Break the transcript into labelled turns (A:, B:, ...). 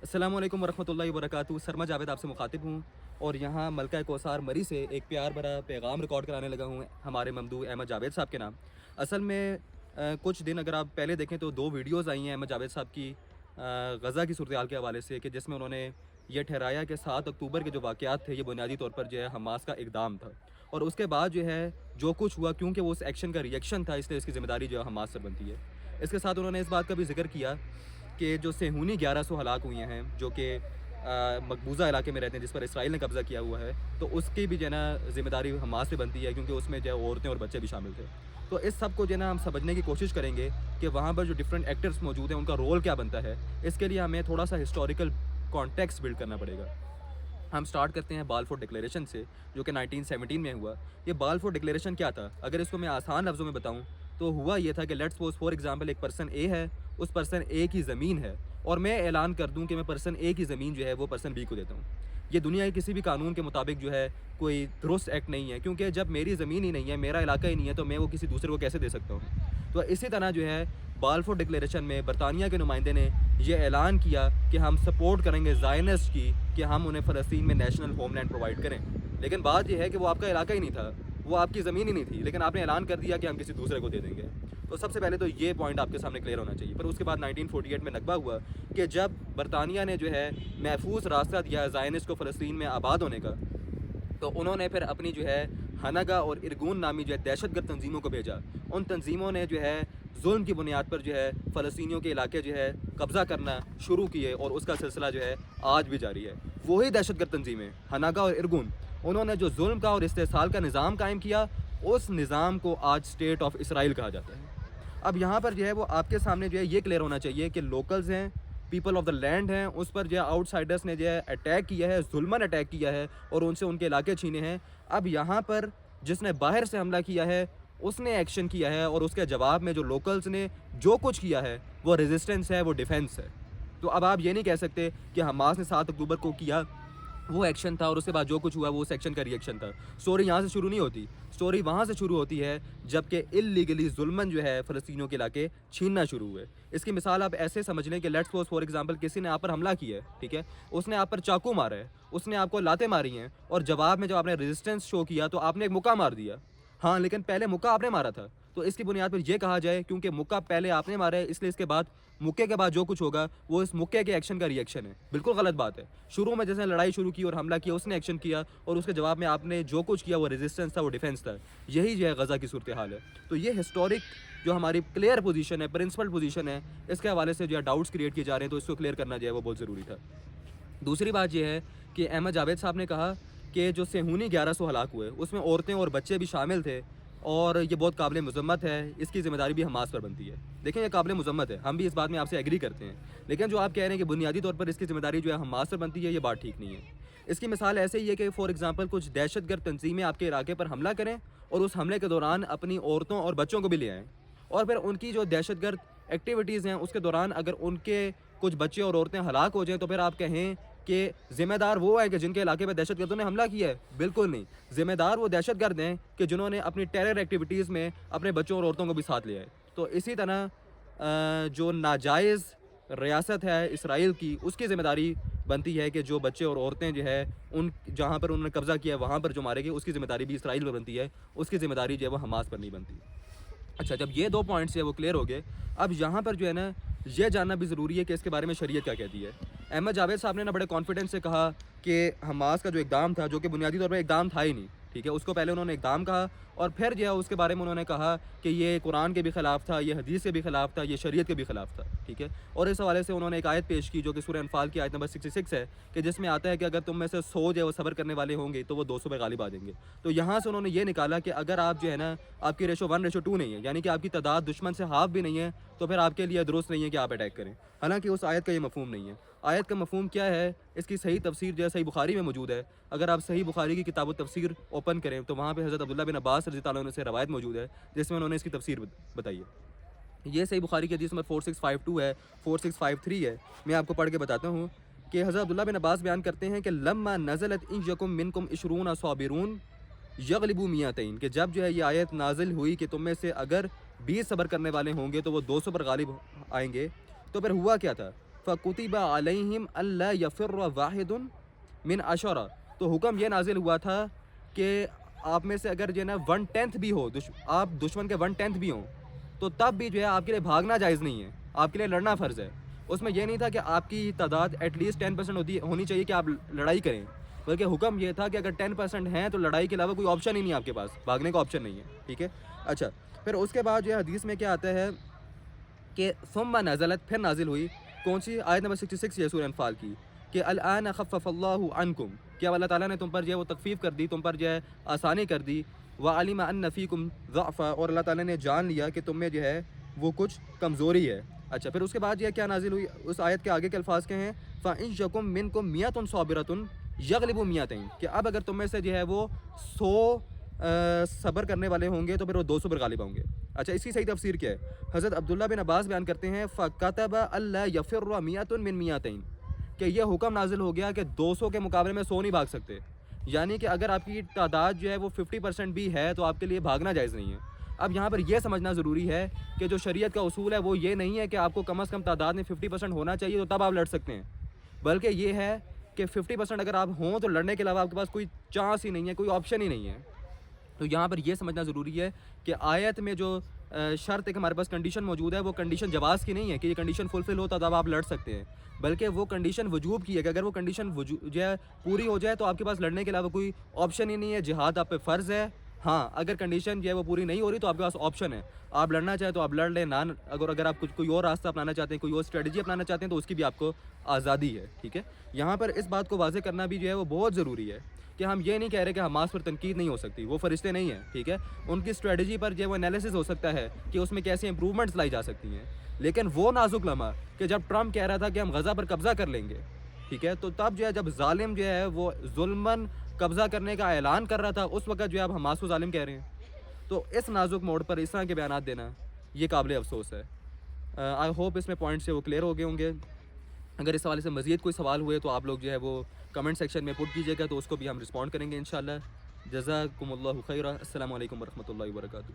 A: अस्सलाम वालेकुम वरहमतुल्लाहि वबरकातुहू। शर्मा जावेद आपसे मुखातिब हूँ और यहाँ मलका कोसार मरी से एक प्यार भरा पैगाम रिकॉर्ड कराने लगा हूँ हमारे ममदू अहमद जावेद साहब के नाम। असल में कुछ दिन अगर आप पहले देखें तो 2 वीडियोज़ आई हैं अहमद जावेद साहब की गज़ा की सूरत-ए-हाल के हवाले से, कि जिसमें उन्होंने ये ठहराया कि 7 अक्टूबर के जो वाक़यात थे ये बुनियादी तौर पर जो है हमास का इक़दाम था, और उसके बाद जो है जो कुछ हुआ, क्योंकि वो उस एक्शन का रिएक्शन था, इसलिए इसकी ज़िम्मेदारी जो है हमास से बनती है। इसके साथ उन्होंने इस बात का भी ज़िक्र किया कि जो सेहूनी 1100 हलाक हुए हैं, जो कि मकबूजा इलाके में रहते हैं जिस पर इसराइल ने कब्ज़ा किया हुआ है, तो उसकी भी जो है ना ज़िम्मेदारी हमास पे बनती है, क्योंकि उसमें जो है औरतें और बच्चे भी शामिल थे। तो इस सब को जो है ना हम समझने की कोशिश करेंगे कि वहाँ पर जो डिफरेंट एक्टर्स मौजूद हैं उनका रोल क्या बनता है। इसके लिए हमें थोड़ा सा हिस्टोरिकल कॉन्टेक्स्ट बिल्ड करना पड़ेगा। हम स्टार्ट करते हैं बालफोर डिक्लेरेशन से, जो कि 1917 में हुआ। ये बालफोर डिक्लेरेशन क्या था? अगर इसको मैं आसान लफ्ज़ों में बताऊँ तो हुआ ये था कि लेट्स सपोज़ फॉर एग्ज़ाम्पल एक पर्सन ए है, उस पर्सन ए की ज़मीन है, और मैं ऐलान कर दूँ कि मैं पर्सन ए की ज़मीन जो है वो पर्सन बी को देता हूँ। ये दुनिया के किसी भी कानून के मुताबिक जो है कोई दुरुस्त एक्ट नहीं है, क्योंकि जब मेरी ज़मीन ही नहीं है, मेरा इलाका ही नहीं है, तो मैं वो किसी दूसरे को कैसे दे सकता हूँ? तो इसी तरह जो है बालफोर डिक्लेरेशन में बरतानिया के नुमाइंदे ने ये ऐलान किया कि हम सपोर्ट करेंगे ज़ायनिस्ट की, कि हम उन्हें फ़लस्तीन में नेशनल होमलैंड प्रोवाइड करें। लेकिन बात यह है कि वो आपका इलाका ही नहीं था, वो आपकी ज़मीन ही नहीं थी, लेकिन आपने ऐलान कर दिया कि हम किसी दूसरे को दे देंगे। तो सबसे पहले तो ये पॉइंट आपके सामने क्लियर होना चाहिए। पर उसके बाद 1948 में नकबा हुआ कि जब बरतानिया ने जो है महफूज रास्ता दिया ज़ायनिस्ट को फ़लस्तीन में आबाद होने का, तो उन्होंने फिर अपनी जो है हनगा और इरगून नामी जो है दहशतगर्द तंजीमों को भेजा। उन तंजीमों ने जो है जुल्म की बुनियाद पर जो है फ़लस्तीनियों के इलाके जो है कब्ज़ा करना शुरू किए, और उसका सिलसिला जो है आज भी जारी है। वही दहशतगर्द तंजीमें हनगा और इरगून, उन्होंने जो जुल्म का और इस्तेसाल का निज़ाम कायम किया, उस निज़ाम को आज स्टेट ऑफ इसराइल कहा जाता है। अब यहाँ पर जो है वो आपके सामने जो है ये क्लियर होना चाहिए कि लोकल्स हैं, पीपल ऑफ द लैंड हैं, उस पर जो है आउटसाइडर्स ने जो है अटैक किया है, जुल्मन अटैक किया है और उनसे उनके इलाके छीने हैं। अब यहाँ पर जिसने बाहर से हमला किया है उसने एक्शन किया है, और उसके जवाब में जो लोकल्स ने जो कुछ किया है वो रेजिस्टेंस है, वो डिफेंस है। तो अब आप ये नहीं कह सकते कि हमास ने 7 अक्टूबर को किया वो एक्शन था और उसके बाद जो कुछ हुआ वो उस एक्शन का रिएक्शन था। स्टोरी यहाँ से शुरू नहीं होती, स्टोरी वहाँ से शुरू होती है जबकि इल्लीगली जुल्मन जो है फ़लस्तीनियों के इलाके छीनना शुरू हुए। इसकी मिसाल आप ऐसे समझ लें कि लेट्स सपोज़ फॉर एग्जांपल किसी ने आप पर हमला किया है, ठीक है, उसने आप पर चाकू मारा है, उसने आपको लातें मारी हैं, और जवाब में जब आपने रेजिस्टेंस शो किया तो आपने एक मुक्का मार दिया। हाँ, लेकिन पहले मुक्का आपने मारा था, तो इसकी बुनियाद पर यह कहा जाए क्योंकि मुक्का पहले आपने मारा है, इसलिए इसके बाद मुक्के के बाद जो कुछ होगा वो इस मुक्के के एक्शन का रिएक्शन है। बिल्कुल गलत बात है। शुरू में जैसे लड़ाई शुरू की और हमला किया, उसने एक्शन किया, और उसके जवाब में आपने जो कुछ किया वो रेजिस्टेंस था, वो डिफेंस था। यही जो है गज़ा की सूरत हाल है। तो ये हिस्टोरिक जो हमारी क्लियर पोजीशन है, प्रिंसिपल पोजीशन है, इसके हवाले से जो है डाउट्स क्रिएट किए जा रहे हैं, तो इसको क्लियर करना जो है वो बहुत ज़रूरी था। दूसरी बात यह है कि अहमद जावेद साहब ने कहा कि जो सेहूनी 1100 हलाक हुए उसमें औरतें और बच्चे भी शामिल थे, और ये बहुत काबिल मज़म्मत है, इसकी ज़िम्मेदारी भी हमास पर बनती है। देखें, ये काबिल मज़म्मत है, हम भी इस बात में आपसे एग्री करते हैं, लेकिन जो आप कह रहे हैं कि बुनियादी तौर पर इसकी ज़िम्मेदारी जो है हमास पर बनती है, ये बात ठीक नहीं है। इसकी मिसाल ऐसे ही है कि फॉर एग्ज़ाम्पल कुछ दहशतगर्द तंजीमें आपके इलाके पर हमला करें और उस हमले के दौरान अपनी औरतों और बच्चों को भी ले आएँ, और फिर उनकी जो दहशतगर्द एक्टिविटीज़ हैं उसके दौरान अगर उनके कुछ बच्चे और औरतें हलाक हो जाएँ, तो फिर आप कहें कि ज़िम्मेदार वो है कि जिनके इलाके में दहशतगर्दों ने हमला किया है? बिल्कुल नहीं। ज़िम्मेदार वो दहशतगर्द हैं कि जिन्होंने अपनी टेरर एक्टिविटीज़ में अपने बच्चों और औरतों को भी साथ लिया है। तो इसी तरह जो नाजायज़ रियासत है इसराइल की, उसकी ज़िम्मेदारी बनती है कि जो बच्चे और औरतें जो है उन जहाँ पर उन्होंने कब्ज़ा किया है वहाँ पर जो मारे गए, उसकी ज़िम्मेदारी भी इसराइल पर बनती है, उसकी ज़िम्मेदारी जो है वो हमास पर नहीं बनती। अच्छा, जब ये 2 पॉइंट्स हैं वो क्लियर हो गए, अब यहाँ पर जो है ना ये जानना भी ज़रूरी है कि इसके बारे में शरीयत क्या कहती है। अहमद जावेद साहब ने ना बड़े कॉन्फिडेंस से कहा कि हमास का जो इक़दाम था, जो कि बुनियादी तौर पर इक़दाम था ही नहीं, ठीक है, उसको पहले उन्होंने इक़दाम कहा, और फिर जो है उसके बारे में उन्होंने कहा कि ये कुरान के भी ख़िलाफ़ था, ये हदीस के भी ख़िलाफ़ था, ये शरीयत के भी ख़िलाफ़ था, ठीक है। और इस हवाले से उन्होंने एक आयत पेश की जो कि सूरह अनफ़ाल की आयत नंबर 66 है, कि जिसमें आता है कि अगर तुम में से 100 जो है वो सब्र करने वाले होंगे तो वो 200 पे गालिब आ जाएंगे। तो यहाँ से उन्होंने ये निकाला कि अगर आप जो है ना आपकी रेशो 1:2 नहीं है, यानी कि आपकी तादाद दुश्मन से हाफ भी नहीं है, तो फिर आपके लिए दुरुस्त नहीं है कि आप अटैक करें। हालांकि उस आयत का ये मफ़हूम नहीं है। आयत का मफ़हूम क्या है, इसकी सही तफसीर जो है सही बुखारी में मौजूद है। अगर आप सही बुखारी की किताब तफसीर ओपन करें तो वहाँ पे हज़रत अब्दुल्ला बिन अब्बास रज़ी अल्लाह अन्हु से रवायत मौजूद है जिसमें उन्होंने इसकी तफसीर बताई है। ये सही बुखारी की हदीस नंबर 4652 है, 4653 है। मैं आपको पढ़ के बताता हूँ कि हज़रत अब्दुल्ला बिन अब्बास बयान करते हैं कि लम्मा नज़लत इन यकुम मिनकुम इशरून साबिरून यगलिबू मियातैन, कि जब जो है ये आयत नाजिल हुई कि तुम में से अगर 20 सब्र करने वाले होंगे तो वो 200 पर गालिब आएंगे, तो फिर हुआ क्या था? فَكُتِبَ عَلَيْهِمْ أَلَّا يَفِرَّ وَاحِدٌ مِنْ عَشَرَةٍ، تو حکم یہ نازل ہوا تھا کہ آپ میں سے اگر جو ہے نا 1/10 بھی ہو، آپ دشمن کے 1/10 بھی ہوں، تو تب بھی جو ہے آپ کے لیے بھاگنا جائز نہیں ہے، آپ کے لیے لڑنا فرض ہے۔ اس میں یہ نہیں تھا کہ آپ کی تعداد ایٹ لیسٹ 10% ہونی چاہیے کہ آپ لڑائی کریں، بلکہ حکم یہ تھا کہ اگر 10% ہیں تو لڑائی کے علاوہ کوئی آپشن ہی نہیں ہے آپ کے پاس، بھاگنے کا آپشن نہیں ہے، ٹھیک ہے۔ اچھا، پھر اس کے بعد جو ہے حدیث میں کیا آتا ہے کہ ثم نزلت، پھر نازل ہوئی کون سی آیت نمبر 66 ہے سورہ انفال کی، کہ الآن خفف اللہ عنکم، کیا اللہ تعالیٰ نے تم پر جو ہے وہ تخفیف کر دی، تم پر جو ہے آسانی کر دی، وعلم ان فیکم ضعفا، اور اللہ تعالیٰ نے جان لیا کہ تم میں جو ہے وہ کچھ کمزوری ہے۔ اچھا، پھر اس کے بعد یہ کیا نازل ہوئی، اس آیت کے آگے کے الفاظ کے ہیں فَإِن يَكُن مِّنكُم مِّئَةٌ صَابِرَةٌ يَغْلِبُوا مِّئَتَيْنِ، کہ اب اگر تم میں سے جو ہے وہ 100 صبر کرنے والے ہوں گے تو پھر وہ 200 پر غالب ہوں گے۔ اچھا، اس کی صحیح تفسیر کیا ہے؟ حضرت عبداللہ بن عباس بیان کرتے ہیں فَكَتَبَ أَلَّا يَفِرَّ مِئَةٌ مِّن مِّئَتَيْنِ، کہ یہ حکم نازل ہو گیا کہ 200 کے مقابلے میں 100 نہیں بھاگ سکتے، یعنی کہ اگر آپ کی تعداد جو ہے وہ 50% بھی ہے تو آپ کے لیے بھاگنا جائز نہیں ہے۔ اب یہاں پر یہ سمجھنا ضروری ہے کہ جو شریعت کا اصول ہے وہ یہ نہیں ہے کہ آپ کو کم از کم تعداد میں 50% ہونا چاہیے تو تب آپ لڑ سکتے ہیں، بلکہ یہ ہے کہ 50% اگر آپ ہوں تو لڑنے کے علاوہ آپ کے پاس کوئی چانس ہی نہیں ہے، کوئی آپشن ہی نہیں ہے۔ تو یہاں پر یہ سمجھنا ضروری ہے کہ آیت میں جو شرط ہے کہ ہمارے پاس کنڈیشن موجود ہے، وہ کنڈیشن جواز کی نہیں ہے کہ یہ کنڈیشن فلفل ہوتا تب آپ لڑ سکتے ہیں، بلکہ وہ کنڈیشن وجوب کی ہے کہ اگر وہ کنڈیشن جو ہے پوری ہو جائے تو آپ کے پاس لڑنے کے علاوہ کوئی آپشن ہی نہیں ہے، جہاد آپ پہ فرض ہے۔ ہاں، اگر کنڈیشن جو ہے وہ پوری نہیں ہو رہی تو آپ کے پاس آپشن ہے، آپ لڑنا چاہیں تو آپ لڑ لیں، اگر آپ کوئی اور راستہ اپنانا چاہتے ہیں، کوئی اور اسٹریٹجی اپنانا چاہتے ہیں تو اس کی بھی آپ کو آزادی ہے، ٹھیک ہے۔ یہاں پر اس بات کو واضح کرنا بھی جو ہے وہ بہت ضروری ہے کہ ہم یہ نہیں کہہ رہے کہ حماس پر تنقید نہیں ہو سکتی، وہ فرشتے نہیں ہیں، ٹھیک ہے، ان کی اسٹریٹجی پر جو ہے وہ انالیسس ہو سکتا ہے کہ اس میں کیسے امپرومنٹس لائی جا سکتی ہیں، لیکن وہ نازک لمحہ کہ جب ٹرمپ کہہ رہا تھا کہ ہم غزہ پر قبضہ کر لیں گے، ٹھیک ہے، تو تب جو ہے جب ظالم جو ہے وہ ظلماً قبضہ کرنے کا اعلان کر رہا تھا، اس وقت جو ہے اب حماس کو ظالم کہہ رہے ہیں، تو اس نازک موڑ پر اس طرح کے بیانات دینا یہ قابل افسوس ہے۔ آئی ہوپ اس میں پوائنٹ سے وہ کلیئر ہو گئے ہوں گے۔ اگر اس حوالے سے مزید کوئی سوال ہوئے تو آپ لوگ جو ہے وہ کمنٹ سیکشن میں پٹ کیجیے گا، تو اس کو بھی ہم رسپونڈ کریں گے انشاءاللہ۔ جزاکم اللہ خیرہ۔ السلام علیکم ورحمۃ اللہ وبرکاتہ۔